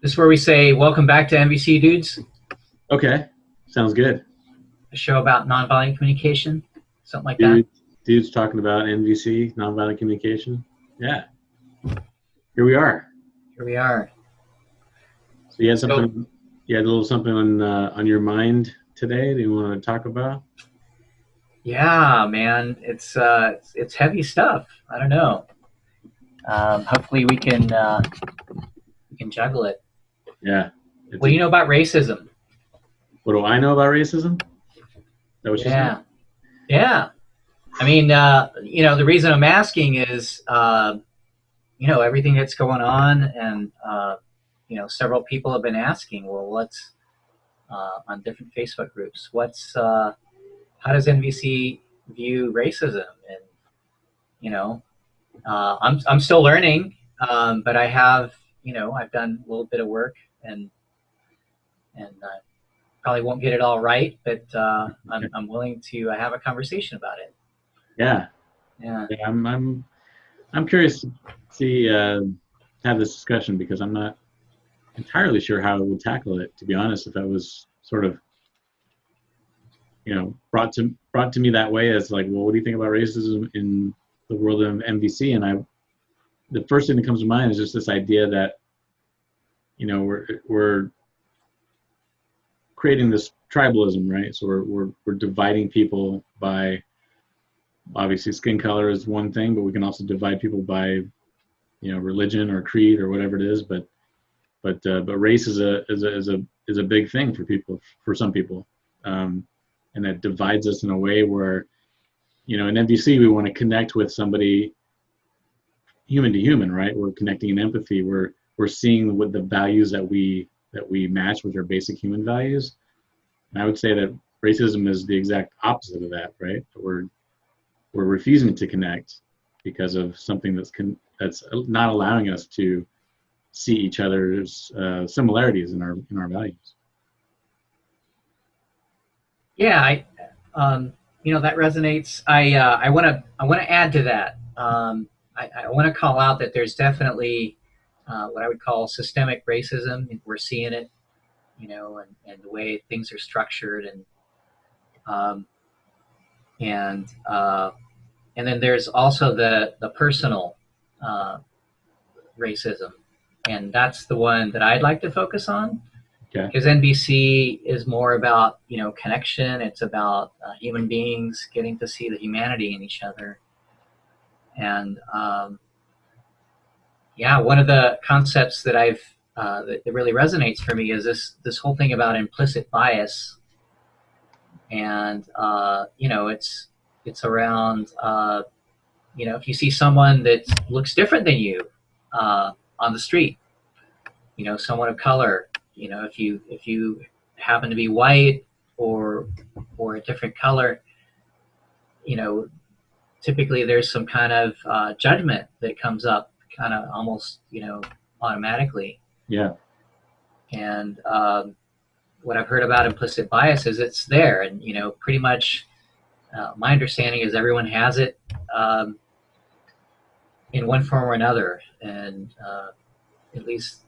This is where we say, welcome back to NVC Dudes, Okay, sounds good. a show about nonviolent communication, something like that. Dudes talking about NVC, nonviolent communication. Yeah, here we are. Here we are. So you had So, something, you had a little something on your mind today that you want to talk about? yeah, man, it's heavy stuff. I don't know. Hopefully, we can juggle it. Yeah. What do you know about racism? What do I know about racism? Is that what you said? Yeah, yeah. I mean, the reason I'm asking is, everything that's going on, and several people have been asking, well, what's on different Facebook groups? How does NVC view racism? And you know, I'm still learning, but I've done a little bit of work, and probably won't get it all right, but I'm willing to have a conversation about it. Yeah. Yeah. Yeah. I'm curious to see have this discussion because I'm not entirely sure how I would tackle it. To be honest, if that was sort of brought to me that way as like, well, what do you think about racism in the world of MVC? And the first thing that comes to mind is just this idea that we're creating this tribalism, right? So we're dividing people by, obviously skin color is one thing, but we can also divide people by religion or creed or whatever it is. But race is a big thing for people, for some people, and that divides us in a way where in MVC we want to connect with somebody human to human, right? We're connecting in empathy. We're seeing what the values that we match, which are basic human values. And I would say that racism is the exact opposite of that, right? We're refusing to connect because of something that's not allowing us to see each other's similarities in our values. Yeah, that resonates. I want to add to that. I want to call out that there's definitely what I would call systemic racism. We're seeing it, and the way things are structured, um, and and then there's also the personal racism, and that's the one that I'd like to focus on. Okay. Because NBC is more about connection. It's about human beings getting to see the humanity in each other, and one of the concepts that that really resonates for me is this whole thing about implicit bias, and it's around if you see someone that looks different than you on the street, someone of color, if you happen to be white or a different color, typically there's some kind of judgment that comes up kind of almost automatically. Yeah. And what I've heard about implicit bias is it's there, and pretty much my understanding is everyone has it in one form or another, and at least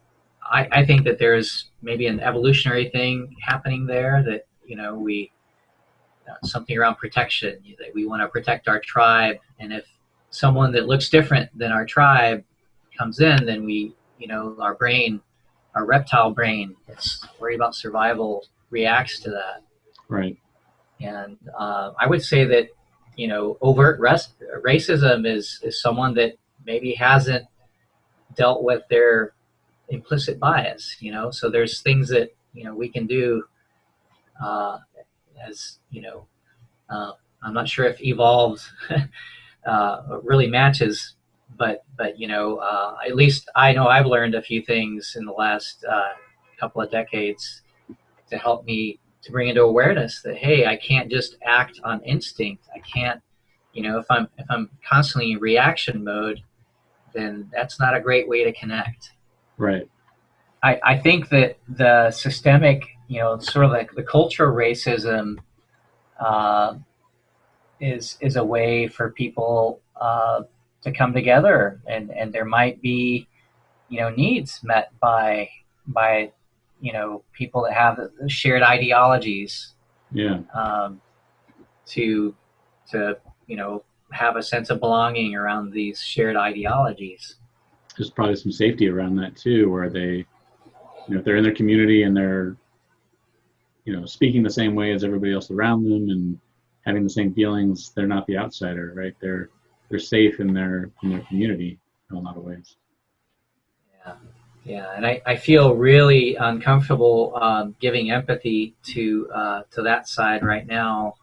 I think that there's maybe an evolutionary thing happening there, that we something around protection, that we want to protect our tribe, and if someone that looks different than our tribe comes in, then our brain, our reptile brain, that's worried about survival, reacts to that. Right. And I would say that overt racism is someone that maybe hasn't dealt with their implicit bias. So there's things that we can do as I'm not sure if evolved really matches, but at least I know I've learned a few things in the last couple of decades to help me to bring into awareness that, hey, I can't just act on instinct. I can't, if I'm constantly in reaction mode, then that's not a great way to connect. Right. I think that the systemic, sort of like the cultural racism is a way for people to come together, and there might be needs met by by people that have shared ideologies, Yeah. to have a sense of belonging around these shared ideologies. There's probably some safety around that too, where they, if they're in their community and they're, speaking the same way as everybody else around them and having the same feelings, they're not the outsider, right? They're safe in their community in a lot of ways. Yeah, yeah, and I feel really uncomfortable giving empathy to that side right now.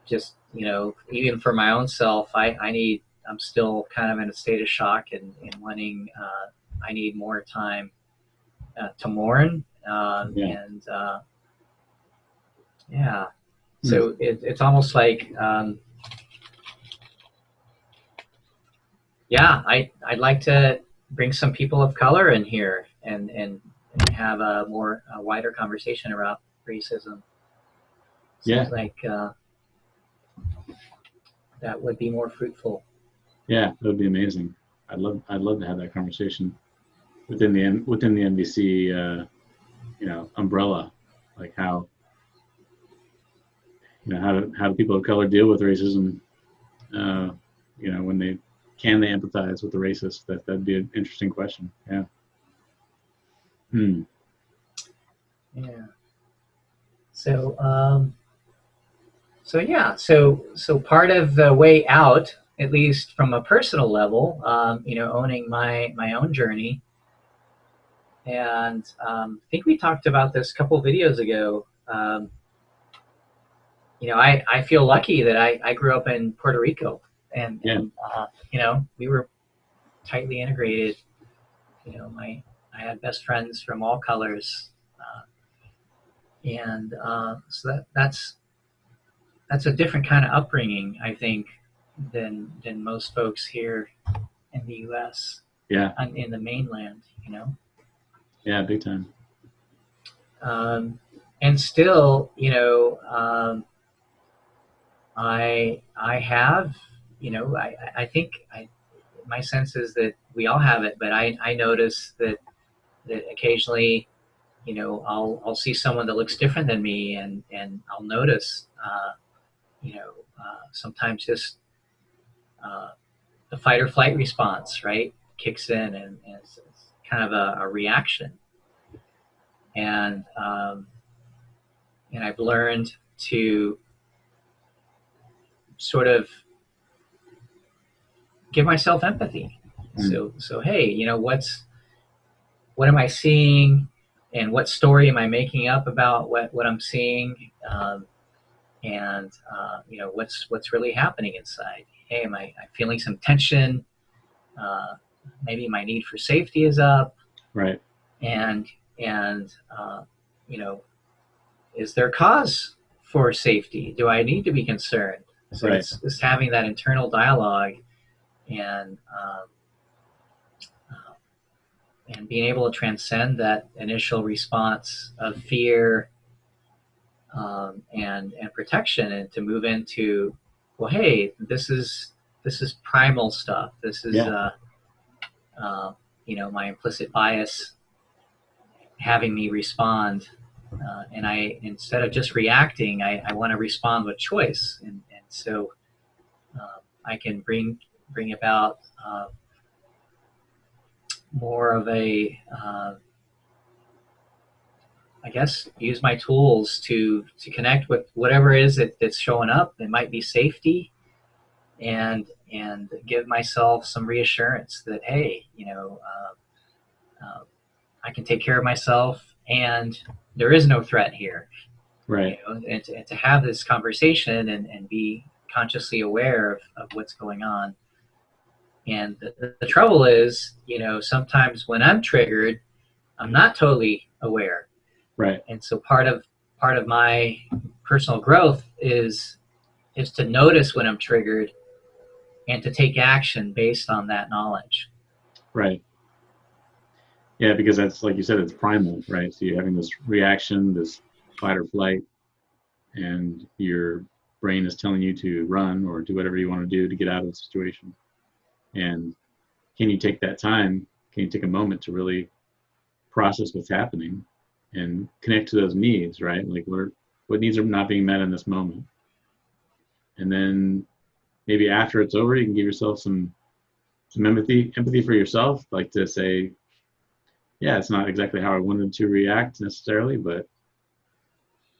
Just even for my own self, I'm still kind of in a state of shock and wanting. I need more time to mourn, and yeah. So it's almost like, I'd like to bring some people of color in here and have a wider conversation about racism. Seems like that would be more fruitful. Yeah, that would be amazing. I'd love to have that conversation within the NVC umbrella, like how how do people of color deal with racism, when they empathize with the racist. That'd be an interesting question. Yeah. Yeah. So part of the way out, at least from a personal level, owning my own journey, and I think we talked about this a couple of videos ago. I feel lucky that I grew up in Puerto Rico, and we were tightly integrated. I had best friends from all colors, and so that's a different kind of upbringing, I think, than most folks here in the U.S. Yeah. In the mainland, Yeah, big time. And still, I have, I think my sense is that we all have it, but I notice that occasionally, I'll see someone that looks different than me, and I'll notice, sometimes just the fight or flight response, right, kicks in, and it's kind of a reaction. And I've learned to sort of give myself empathy. So hey, what am I seeing, and what story am I making up about what I'm seeing, and what's really happening inside? Hey, am I feeling some tension? Maybe my need for safety is up, right? And is there cause for safety? Do I need to be concerned? So right. It's having that internal dialogue, and being able to transcend that initial response of fear, and protection, and to move into, well, hey, this is primal stuff. This is my implicit bias having me respond, and instead of just reacting, I want to respond with choice, and so I can bring about more of a, I guess, use my tools to connect with whatever it is that's showing up. It might be safety, and give myself some reassurance that, hey, I can take care of myself, and there is no threat here. Right. And to have this conversation and be consciously aware of what's going on. And the trouble is, sometimes when I'm triggered, I'm not totally aware. Right. And so part of my personal growth is to notice when I'm triggered and to take action based on that knowledge. Right. Yeah, because that's, like you said, it's primal, right? So you're having this reaction, this fight or flight, and your brain is telling you to run or do whatever you want to do to get out of the situation. And can you take that time? Can you take a moment to really process what's happening and connect to those needs, right? Like what needs are not being met in this moment. And then maybe after it's over, you can give yourself some empathy for yourself, like to say, yeah, it's not exactly how I wanted to react necessarily, but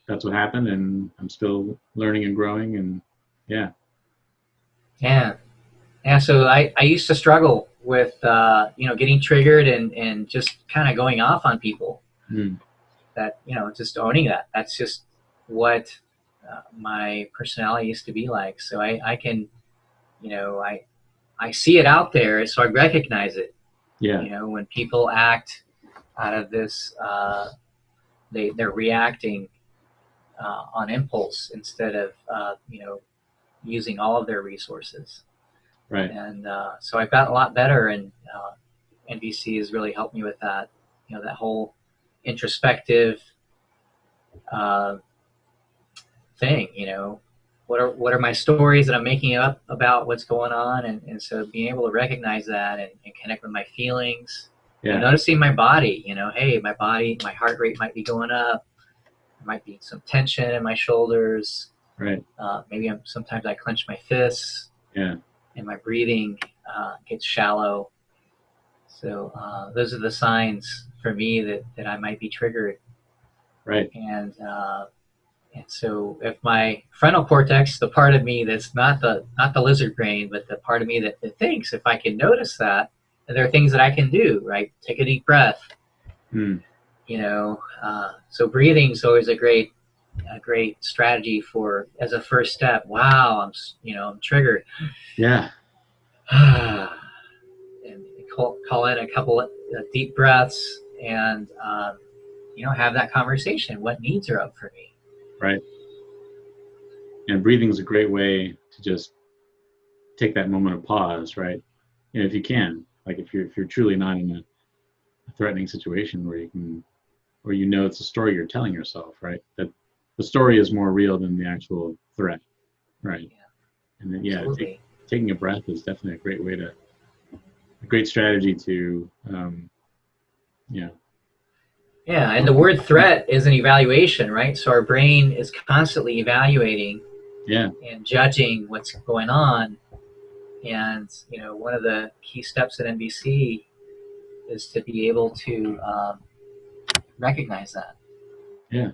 that's what happened, and I'm still learning and growing, and yeah. Yeah. Yeah. So I used to struggle with, getting triggered and just kind of going off on people. Mm. That, just owning that. That's just what my personality used to be like. So I can, I see it out there, so I recognize it. Yeah. When people act out of this, they're reacting on impulse instead of, using all of their resources. Right. And so I've gotten a lot better, and NVC has really helped me with that. That whole introspective thing. What are my stories that I'm making up about what's going on, and so being able to recognize that and connect with my feelings. Yeah. And noticing my body. Hey, my body, my heart rate might be going up. There might be some tension in my shoulders. Right. Maybe sometimes I clench my fists. Yeah. And my breathing gets shallow. So those are the signs for me that I might be triggered. Right. And so if my frontal cortex, the part of me that's not the lizard brain, but the part of me that thinks, if I can notice that, and there are things that I can do, right? Take a deep breath. Mm. So breathing is always a great strategy as a first step. Wow, I'm triggered. Yeah. And call in a couple of deep breaths, and have that conversation. What needs are up for me? Right. And breathing is a great way to just take that moment of pause, right? If you can, like if you're truly not in a threatening situation where it's a story you're telling yourself, right? That the story is more real than the actual threat, right? Yeah. And then Absolutely. taking a breath is definitely a great strategy to Yeah, and the word threat is an evaluation, right? So our brain is constantly evaluating and judging what's going on. And, one of the key steps at NVC is to be able to recognize that. Yeah.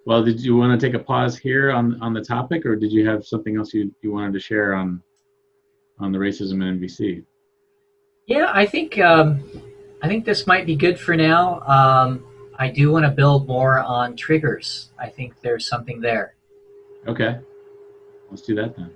Well, did you want to take a pause here on the topic, or did you have something else you wanted to share on the racism in NVC? Yeah, I think this might be good for now. I do want to build more on triggers. I think there's something there. Okay. Let's do that then.